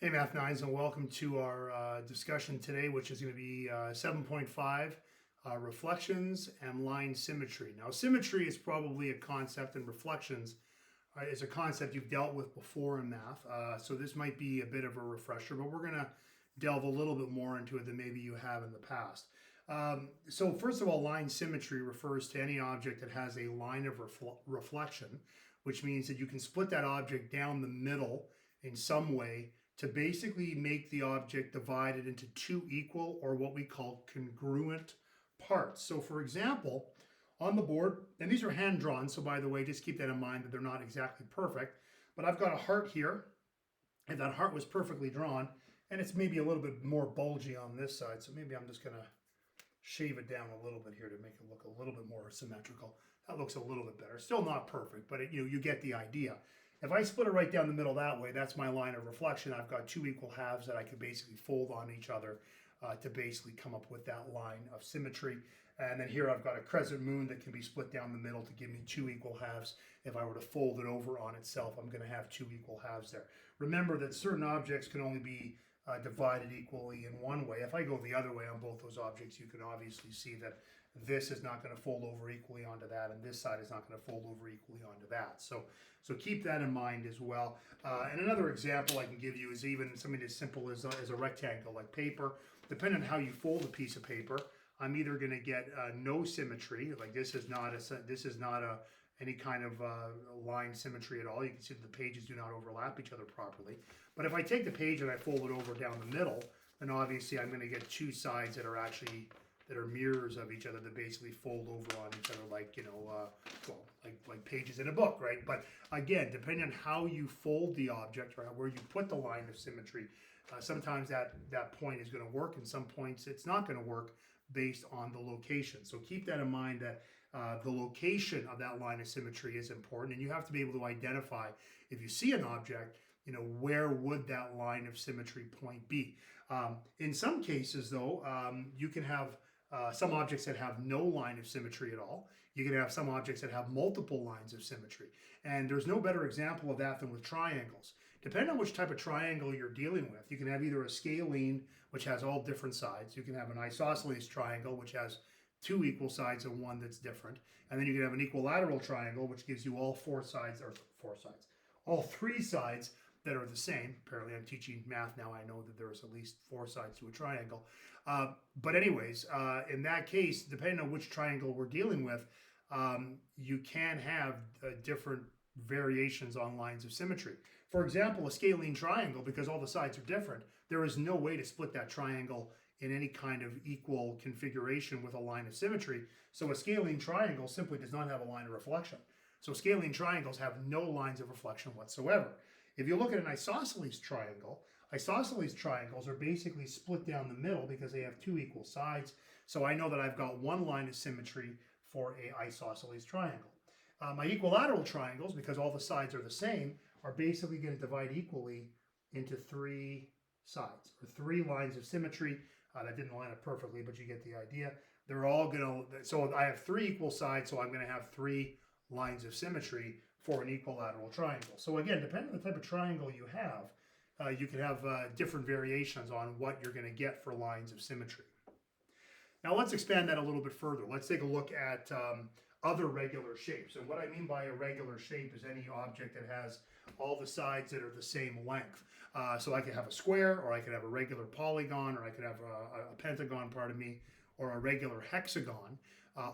Hey Math Nines, and welcome to our discussion today, which is going to be 7.5 reflections and line symmetry. Now, symmetry is probably a concept, and reflections is a concept you've dealt with before in math. So this might be a bit of a refresher, but we're going to delve a little bit more into it than maybe you have in the past. So first of all, line symmetry refers to any object that has a line of reflection, which means that you can split that object down the middle in some way to basically make the object divided into two equal, or what we call congruent, parts. So for example, on the board, and these are hand drawn, so by the way, just keep that in mind that they're not exactly perfect, but I've got a heart here, and that heart was perfectly drawn, and it's maybe a little bit more bulgy on this side, so maybe I'm just gonna shave it down a little bit here to make it look a little bit more symmetrical. That looks a little bit better. Still not perfect, but you get the idea. If I split it right down the middle that way, that's my line of reflection. I've got two equal halves that I could basically fold on each other to basically come up with that line of symmetry. And then here I've got a crescent moon that can be split down the middle to give me two equal halves. If I were to fold it over on itself, I'm going to have two equal halves there. Remember that certain objects can only be divided equally in one way. If I go the other way on both those objects, you can obviously see that this is not going to fold over equally onto that, and this side is not going to fold over equally onto that. So keep that in mind as well. And another example I can give you is even something as simple as a rectangle like paper. Depending on how you fold a piece of paper, I'm either going to get no symmetry, like this is not any kind of line symmetry at all. You can see that the pages do not overlap each other properly. But if I take the page and I fold it over down the middle, then obviously I'm going to get two sides that are mirrors of each other that basically fold over on each other like, like pages in a book, right? But again, depending on how you fold the object or where you put the line of symmetry, sometimes that point is going to work, and some points it's not going to work based on the location. So keep that in mind, that the location of that line of symmetry is important, and you have to be able to identify, if you see an object, where would that line of symmetry point be. In some cases, though, you can have some objects that have no line of symmetry at all. You can have some objects that have multiple lines of symmetry. And there's no better example of that than with triangles. Depending on which type of triangle you're dealing with, you can have either a scalene, which has all different sides. You can have an isosceles triangle, which has two equal sides and one that's different. And then you can have an equilateral triangle, which gives you all all three sides that are the same. Apparently I'm teaching math now. I know that there's at least four sides to a triangle. But anyways, in that case, depending on which triangle we're dealing with, you can have different variations on lines of symmetry. For example, a scalene triangle, because all the sides are different, there is no way to split that triangle in any kind of equal configuration with a line of symmetry. So a scalene triangle simply does not have a line of reflection. So scalene triangles have no lines of reflection whatsoever. If you look at an isosceles triangles are basically split down the middle because they have two equal sides. So I know that I've got one line of symmetry for an isosceles triangle. My equilateral triangles, because all the sides are the same, are basically going to divide equally into three sides, or three lines of symmetry. That didn't line up perfectly, but you get the idea. They're all going to, so I have three equal sides, so I'm going to have three lines of symmetry for an equilateral triangle. So again, depending on the type of triangle you can have different variations on what you're going to get for lines of symmetry. Now let's expand that a little bit further. Let's take a look at other regular shapes. And what I mean by a regular shape is any object that has all the sides that are the same length. So I could have a square, or I could have a regular polygon, or I could have a pentagon, or a regular hexagon.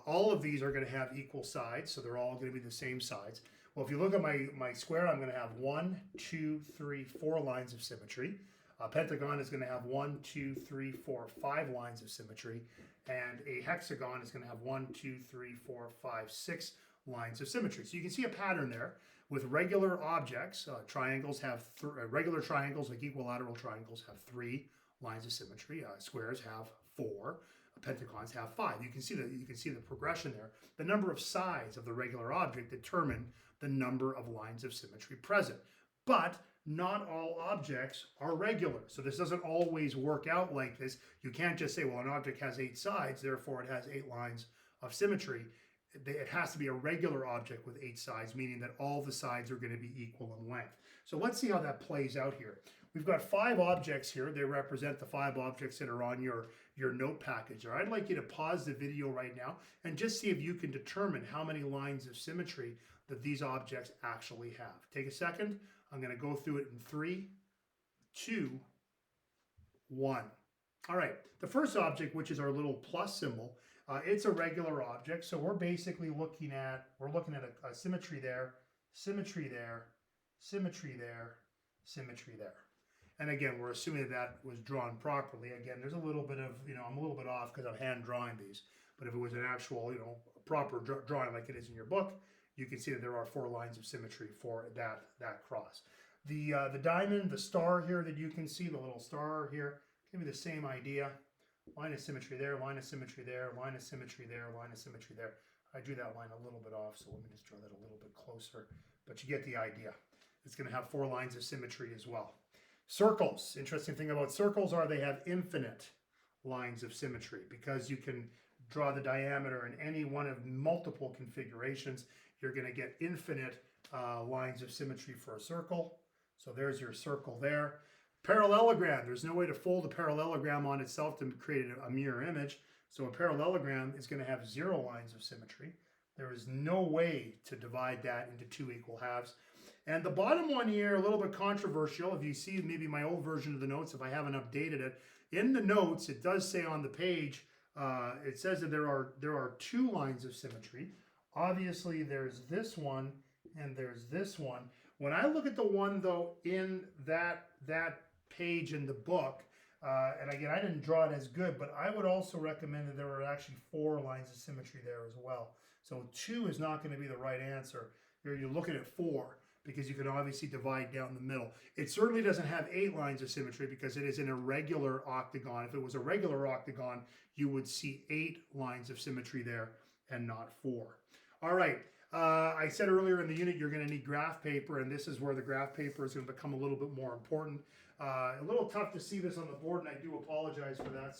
All of these are going to have equal sides, so they're all going to be the same sides. Well, if you look at my square, I'm going to have 1, 2, 3, 4 lines of symmetry. A pentagon is going to have 1, 2, 3, 4, 5 lines of symmetry, and a hexagon is going to have 1, 2, 3, 4, 5, 6 lines of symmetry. So you can see a pattern there with regular objects. Triangles have regular triangles, like equilateral triangles, have 3 lines of symmetry. Squares have 4. Pentagons have 5. You can see the progression there. The number of sides of the regular object determine the number of lines of symmetry present. But not all objects are regular. So this doesn't always work out like this. You can't just say, well, an object has 8 sides, therefore it has 8 lines of symmetry. It has to be a regular object with 8 sides, meaning that all the sides are going to be equal in length. So let's see how that plays out here. we've got 5 objects here. They represent the 5 objects that are on your note package. Or I'd like you to pause the video right now and just see if you can determine how many lines of symmetry that these objects actually have. Take a second. I'm going to go through it in 3, 2, 1. All right, the first object, which is our little plus symbol, it's a regular object. So we're basically looking at, a symmetry there, symmetry there, symmetry there, symmetry there. And again, we're assuming that was drawn properly. Again, there's a little bit of, I'm a little bit off because I'm hand drawing these. But if it was an actual, proper drawing like it is in your book, you can see that there are 4 lines of symmetry for that cross. The diamond, the star here that you can see, the little star here, give me the same idea. Line of symmetry there, line of symmetry there, line of symmetry there, line of symmetry there. I drew that line a little bit off, so let me just draw that a little bit closer. But you get the idea. It's going to have 4 lines of symmetry as well. Circles. Interesting thing about circles are they have infinite lines of symmetry because you can draw the diameter in any one of multiple configurations. You're going to get infinite lines of symmetry for a circle. So there's your circle there. Parallelogram. There's no way to fold a parallelogram on itself to create a mirror image. So a parallelogram is going to have 0 lines of symmetry. There is no way to divide that into 2 equal halves. And the bottom one here, a little bit controversial. If you see maybe my old version of the notes, if I haven't updated it, in the notes, it does say on the page, it says that there are 2 lines of symmetry. Obviously, there's this one and there's this one. When I look at the one, though, in that page in the book, and again, I didn't draw it as good, but I would also recommend that there are actually 4 lines of symmetry there as well. So 2 is not going to be the right answer. You're looking at 4 because you can obviously divide down the middle. It certainly doesn't have 8 lines of symmetry because it is an irregular octagon. If it was a regular octagon, you would see 8 lines of symmetry there and not 4. All right. I said earlier in the unit you're going to need graph paper, and this is where the graph paper is going to become a little bit more important. A little tough to see this on the board, and I do apologize for that.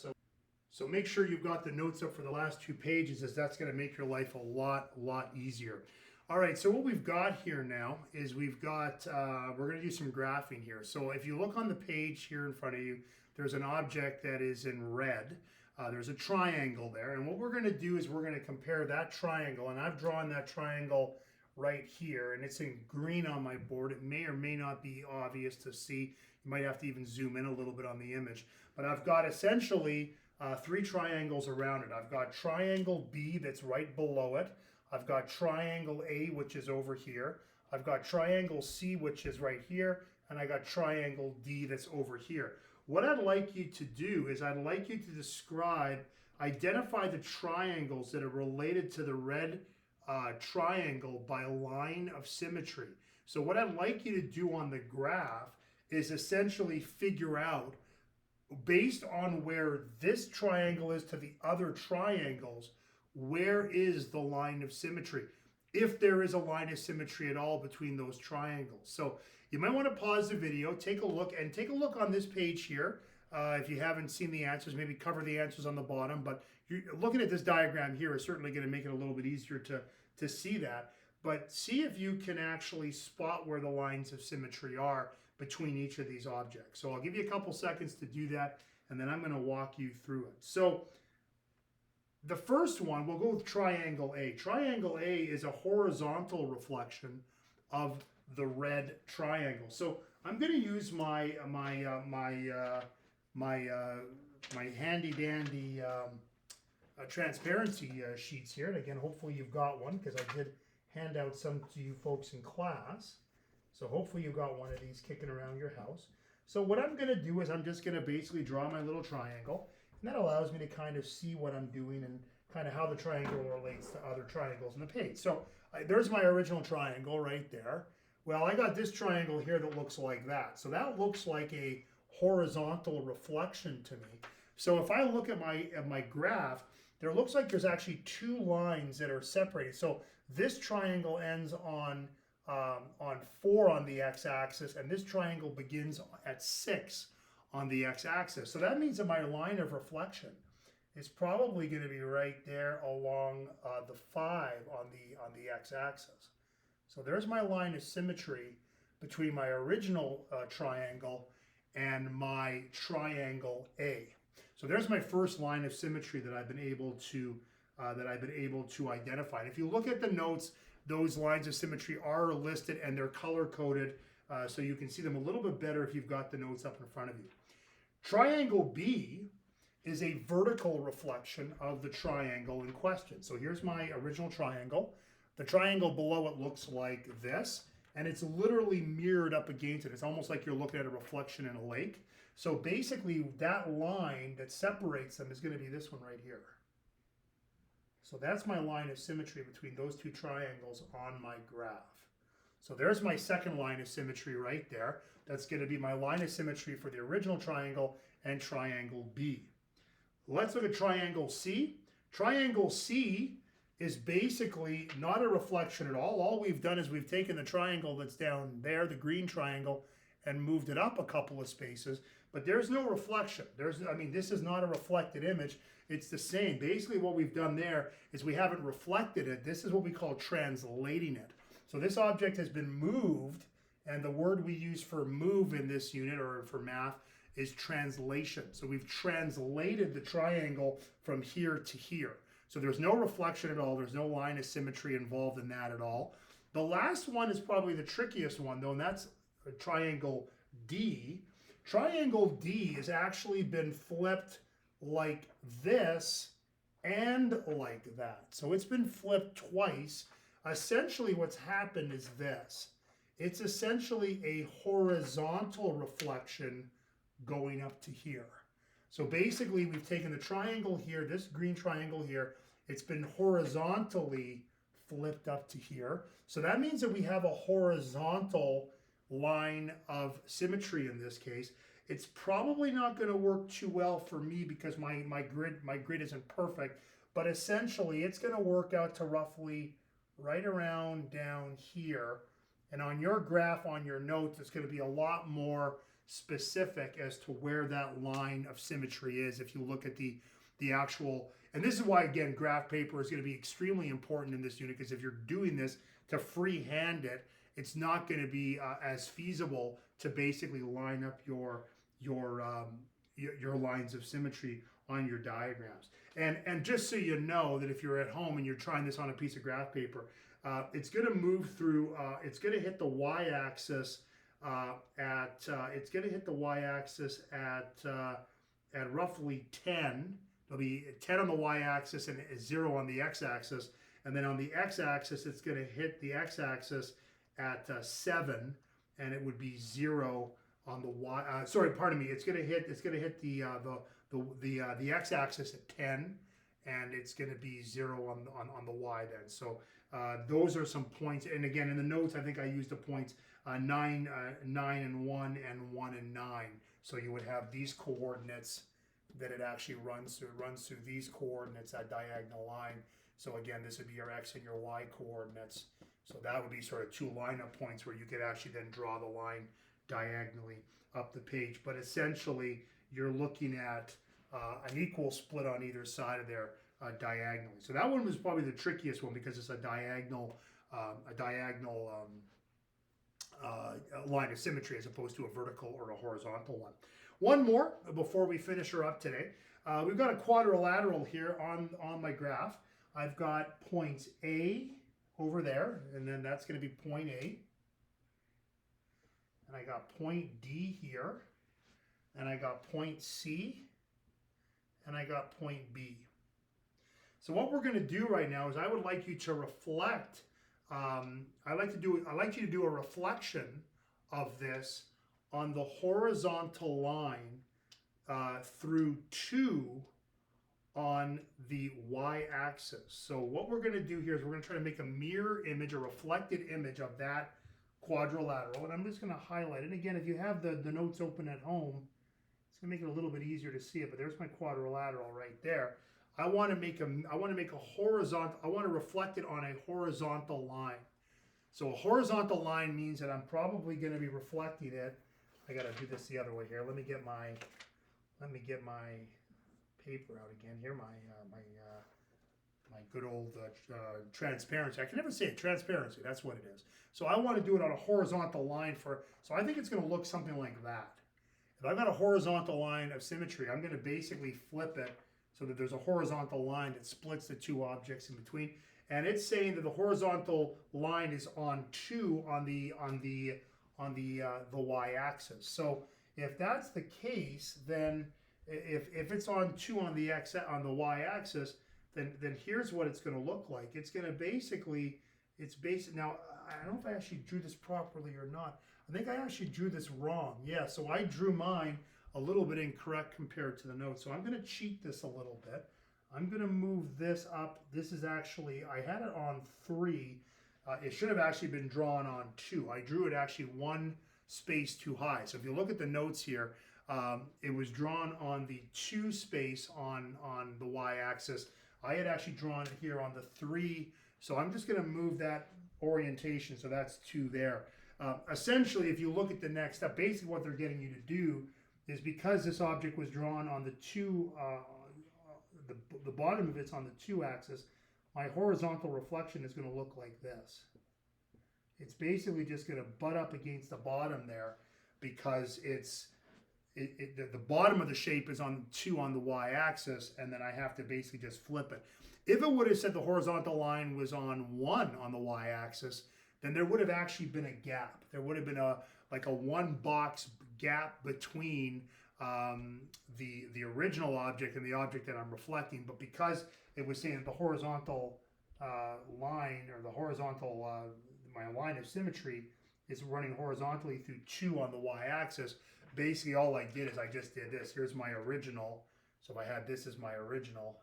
So make sure you've got the notes up for the last 2 pages, as that's going to make your life a lot easier. All right, so what we've got here now is we're going to do some graphing here. So if you look on the page here in front of you, there's an object that is in red. There's a triangle there, and what we're going to do is we're going to compare that triangle, and I've drawn that triangle right here, and it's in green on my board. It may or may not be obvious to see. You might have to even zoom in a little bit on the image, but I've got essentially 3 triangles around it. I've got triangle B that's right below it. I've got triangle A, which is over here. I've got triangle C, which is right here, and I got triangle D that's over here. What I'd like you to do is I'd like you to identify the triangles that are related to the red triangle by line of symmetry. So what I'd like you to do on the graph is essentially figure out, based on where this triangle is to the other triangles, where is the line of symmetry, if there is a line of symmetry at all between those triangles. So you might want to pause the video, take a look on this page here. If you haven't seen the answers, maybe cover the answers on the bottom, but you're looking at this diagram here is certainly going to make it a little bit easier to see that. But see if you can actually spot where the lines of symmetry are between each of these objects. So I'll give you a couple seconds to do that, and then I'm going to walk you through it. So the first one, we'll go with triangle A. Triangle A is a horizontal reflection of the red triangle. So I'm going to use my handy dandy transparency sheets here. And again, hopefully you've got one, because I did hand out some to you folks in class. So hopefully you've got one of these kicking around your house. So what I'm going to do is I'm just going to basically draw my little triangle. And that allows me to kind of see what I'm doing and kind of how the triangle relates to other triangles in the page. So there's my original triangle right there. Well, I got this triangle here that looks like that. So that looks like a horizontal reflection to me. So if I look at my graph, there looks like there's actually 2 lines that are separated. So this triangle ends on 4 on the x-axis, and this triangle begins at 6 on the x-axis. So that means that my line of reflection is probably going to be right there along the 5 on the x-axis. So there's my line of symmetry between my original triangle and my triangle A. So there's my first line of symmetry that I've been able to identify. And if you look at the notes, those lines of symmetry are listed and they're color coded, so you can see them a little bit better if you've got the notes up in front of you. Triangle B is a vertical reflection of the triangle in question. So here's my original triangle. The triangle below it looks like this, and it's literally mirrored up against it. It's almost like you're looking at a reflection in a lake. So basically that line that separates them is going to be this one right here. So that's my line of symmetry between those two triangles on my graph. So there's my second line of symmetry right there. That's going to be my line of symmetry for the original triangle and triangle B. Let's look at triangle C. Triangle C is basically not a reflection at all. All we've done is we've taken the triangle that's down there, the green triangle, and moved it up a couple of spaces, but there's no reflection. This is not a reflected image. It's the same. Basically what we've done there is we haven't reflected it. This is what we call translating it. So this object has been moved, and the word we use for move in this unit or for math is translation. So we've translated the triangle from here to here. So there's no reflection at all. There's no line of symmetry involved in that at all. The last one is probably the trickiest one though, and that's triangle D. Triangle D has actually been flipped like this and like that. So it's been flipped twice. Essentially what's happened is this. It's essentially a horizontal reflection going up to here. So basically we've taken the triangle here, this green triangle here, it's been horizontally flipped up to here. So that means that we have a horizontal line of symmetry in this case. It's probably not going to work too well for me because my grid isn't perfect, but essentially it's going to work out to roughly right around down here. And on your graph, on your notes, it's going to be a lot more specific as to where that line of symmetry is if you look at the actual, and this is why, again, graph paper is going to be extremely important in this unit, because if you're doing this to freehand it, it's not going to be as feasible to basically line up your lines of symmetry on your diagrams. And just so you know that if you're at home and you're trying this on a piece of graph paper, it's going to move through, it's going to hit the y-axis at roughly 10. There'll be 10 on the y-axis and 0 on the x-axis. And then on the x-axis, it's going to hit the x-axis at 7, and it would be 0 on the y. It's going to hit the x-axis at 10, and it's going to be 0 on the y then. So those are some points. And again, in the notes, I think I used the points 9 and 1 and 1 and 9. So you would have these coordinates that it actually runs through these coordinates, that diagonal line. So again, this would be your x and your y coordinates. So that would be sort of two lineup points where you could actually then draw the line diagonally up the page. But essentially, you're looking at an equal split on either side of there diagonally. So that one was probably the trickiest one because it's a diagonal line of symmetry as opposed to a vertical or a horizontal one. One more before we finish her up today. We've got a quadrilateral here on my graph. I've got points A over there, and then that's going to be point A. And I got point D here, and I got point C, and I got point B. So what we're going to do right now is I would like you to reflect. I'd like you to do a reflection of this on the horizontal line through 2 on the y-axis. So what we're going to do here is we're going to try to make a mirror image, a reflected image of that quadrilateral. And I'm just going to highlight it. Again, if you have the notes open at home, it's going to make it a little bit easier to see it. But there's my quadrilateral right there. I want to make a horizontal. I want to reflect it on a horizontal line. So a horizontal line means that I'm probably going to be reflecting it. I got to do this the other way here. Let me get my paper out again here. My good old transparency. I can never say it. Transparency. That's what it is. So I want to do it on a horizontal line so I think it's going to look something like that. If I've got a horizontal line of symmetry, I'm going to basically flip it so that there's a horizontal line that splits the two objects in between. And it's saying that the horizontal line is on 2 on the y-axis. So if that's the case, then if it's on 2 on the y-axis, then here's what it's going to look like. It's going to basically, now I don't know if I actually drew this properly or not. I think I actually drew this wrong. Yeah, so I drew mine a little bit incorrect compared to the note. So I'm going to cheat this a little bit. I'm going to move this up. This is actually, I had it on 3. It should have actually been drawn on 2. I drew it actually 1 space too high. So if you look at the notes here, it was drawn on the 2 space on the y-axis. I had actually drawn it here on the 3. So I'm just going to move that orientation. So that's 2 there. Essentially, if you look at the next step, basically what they're getting you to do is, because this object was drawn on the 2, the bottom of it's on the 2 axis, my horizontal reflection is going to look like this. It's basically just going to butt up against the bottom there, because the bottom of the shape is on 2 on the y-axis, and then I have to basically just flip it. If it would have said the horizontal line was on 1 on the y-axis, then there would have actually been a gap. There would have been like a 1-box gap between the original object and the object that I'm reflecting. But because it was saying that the horizontal line, or the horizontal, my line of symmetry is running horizontally through 2 on the y-axis, basically all I did is I just did this. Here's my original. So if I had this as my original,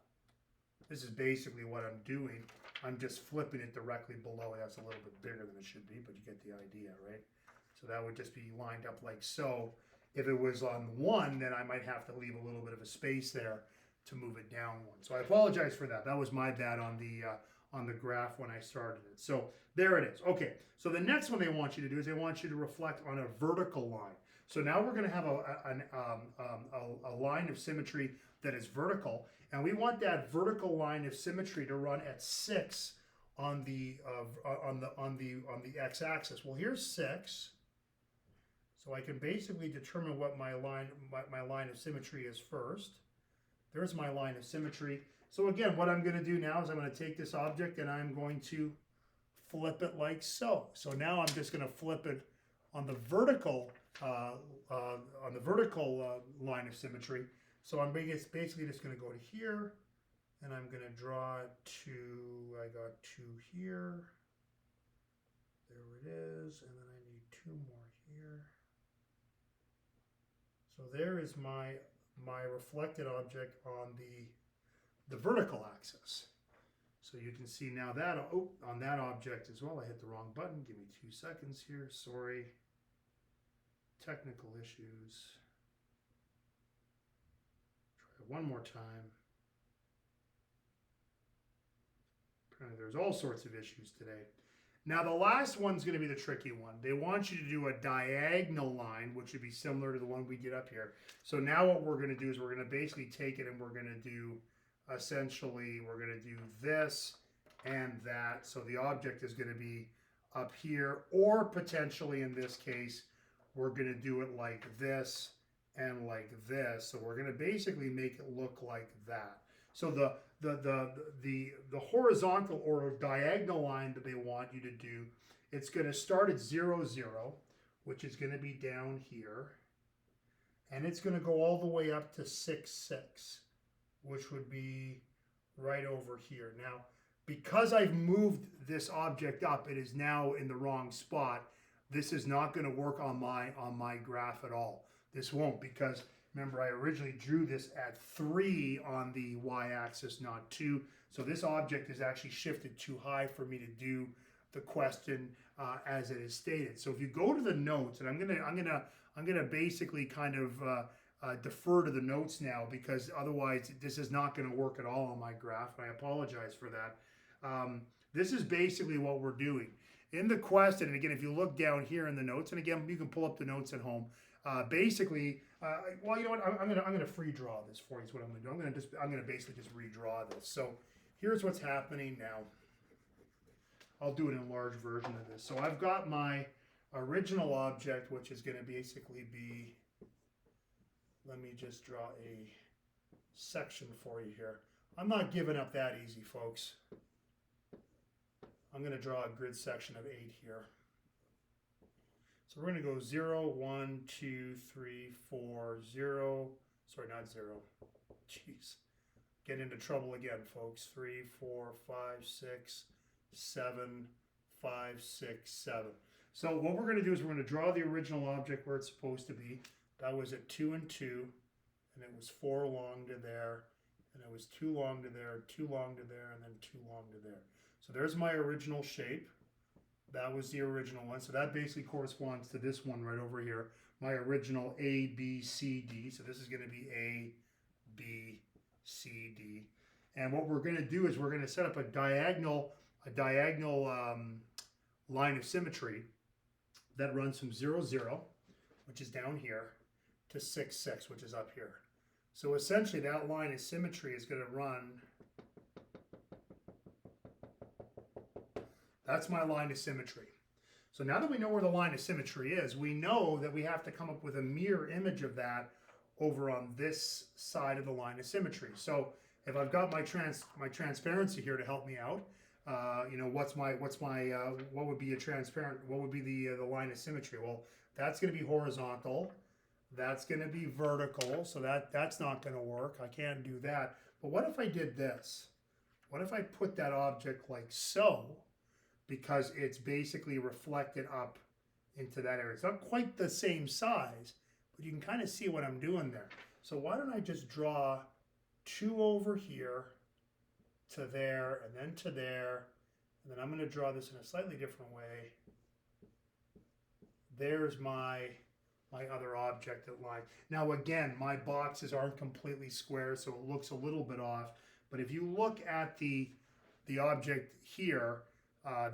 this is basically what I'm doing. I'm just flipping it directly below. That's a little bit bigger than it should be, but you get the idea, right? So that would just be lined up like so. If it was on 1, then I might have to leave a little bit of a space there to move it down 1. So I apologize for that. That was my bad on the graph when I started it. So there it is. Okay, so the next one they want you to do is they want you to reflect on a vertical line. So now we're going to have a line of symmetry that is vertical, and we want that vertical line of symmetry to run at 6 on the x-axis. Well, here's 6, so I can basically determine what my line of symmetry is first. There's my line of symmetry. So again, what I'm going to do now is I'm going to take this object and I'm going to flip it like so. So now I'm just going to flip it on the vertical line of symmetry. So I'm basically just going to go to here, and I'm going to draw 2. I got 2 here. There it is, and then I need 2 more here. So there is my reflected object on the vertical axis. So you can see now that on that object as well. I hit the wrong button. Give me 2 seconds here. Sorry. Technical issues. Try it one more time. Apparently there's all sorts of issues today. Now the last one's going to be the tricky one. They want you to do a diagonal line, which would be similar to the one we did up here. So now what we're going to do is we're going to basically take it and we're going to do, essentially, we're going to do this and that. So the object is going to be up here, or potentially in this case, we're going to do it like this and like this. So we're going to basically make it look like that. So the horizontal or diagonal line that they want you to do, it's going to start at 0, 0, which is going to be down here. And it's going to go all the way up to 6, 6, which would be right over here. Now, because I've moved this object up, it is now in the wrong spot. This is not going to work on my graph at all. This won't, because remember I originally drew this at 3 on the y-axis, not 2. So this object is actually shifted too high for me to do the question as it is stated. So if you go to the notes, and I'm gonna basically kind of defer to the notes now, because otherwise this is not going to work at all on my graph, and I apologize for that. This is basically what we're doing. In the question, and again, if you look down here in the notes, and again, you can pull up the notes at home. Basically, well, you know what? I'm gonna free draw this for you. Is what I'm gonna do. I'm gonna basically just redraw this. So here's what's happening now. I'll do an enlarged version of this. So I've got my original object, which is gonna basically be let me just draw a section for you here. I'm not giving up that easy, folks. I'm going to draw a grid section of 8 here. So we're going to go 0, 1, 2, 3, 4, 0. Sorry, not 0. Jeez. Get into trouble again, folks. 3, 4, 5, 6, 7, 5, 6, 7. So what we're going to do is we're going to draw the original object where it's supposed to be. That was at 2 and 2, and it was 4 long to there, and it was 2 long to there, 2 long to there, and then 2 long to there. So there's my original shape. That was the original one. So that basically corresponds to this one right over here. My original A, B, C, D. So this is going to be A, B, C, D. And what we're going to do is we're going to set up a diagonal line of symmetry that runs from 0, 0, which is down here, to 6, 6, which is up here. So essentially that line of symmetry is going to run. That's my line of symmetry. So now that we know where the line of symmetry is, we know that we have to come up with a mirror image of that over on this side of the line of symmetry. So if I've got my transparency here to help me out, you know, what would be a transparent? What would be the line of symmetry? Well, that's going to be horizontal. That's going to be vertical. So that's not going to work. I can't do that. But what if I did this? What if I put that object like so? Because it's basically reflected up into that area. It's not quite the same size, but you can kind of see what I'm doing there. So why don't I just draw 2 over here to there, and then to there, and then I'm going to draw this in a slightly different way. There's my other object that line. Now again, my boxes aren't completely square, so it looks a little bit off. But if you look at the object here,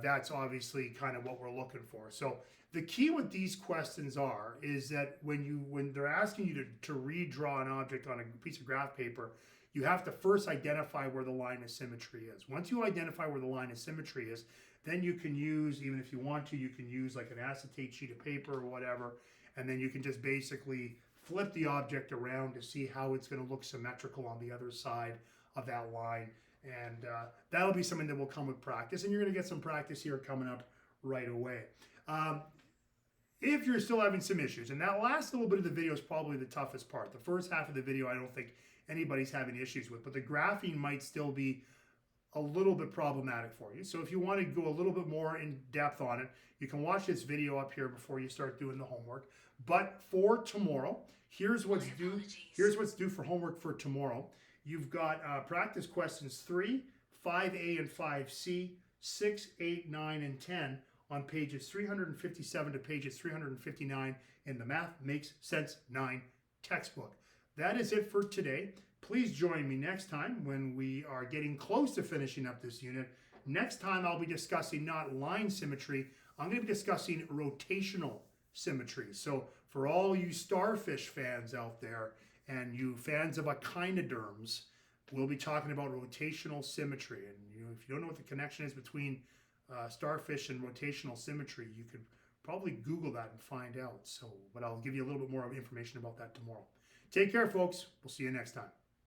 that's obviously kind of what we're looking for. So the key with these questions is that when they're asking you to redraw an object on a piece of graph paper, you have to first identify where the line of symmetry is. Once you identify where the line of symmetry is, then you can use, even if you want to, you can use like an acetate sheet of paper or whatever, and then you can just basically flip the object around to see how it's going to look symmetrical on the other side of that line. And that'll be something that will come with practice, and you're going to get some practice here coming up right away. If you're still having some issues, and that last little bit of the video is probably the toughest part. The first half of the video I don't think anybody's having issues with, but the graphing might still be a little bit problematic for you. So if you want to go a little bit more in depth on it, you can watch this video up here before you start doing the homework. But for tomorrow, here's what's due for homework for tomorrow. You've got practice questions 3, 5A and 5C, 6, 8, 9, and 10 on pages 357 to pages 359 in the Math Makes Sense 9 textbook. That is it for today. Please join me next time when we are getting close to finishing up this unit. Next time I'll be discussing not line symmetry, I'm going to be discussing rotational symmetry. So for all you starfish fans out there and you fans of echinoderms, we'll be talking about rotational symmetry. And if you don't know what the connection is between starfish and rotational symmetry, you could probably Google that and find out. But I'll give you a little bit more information about that tomorrow. Take care, folks. We'll see you next time.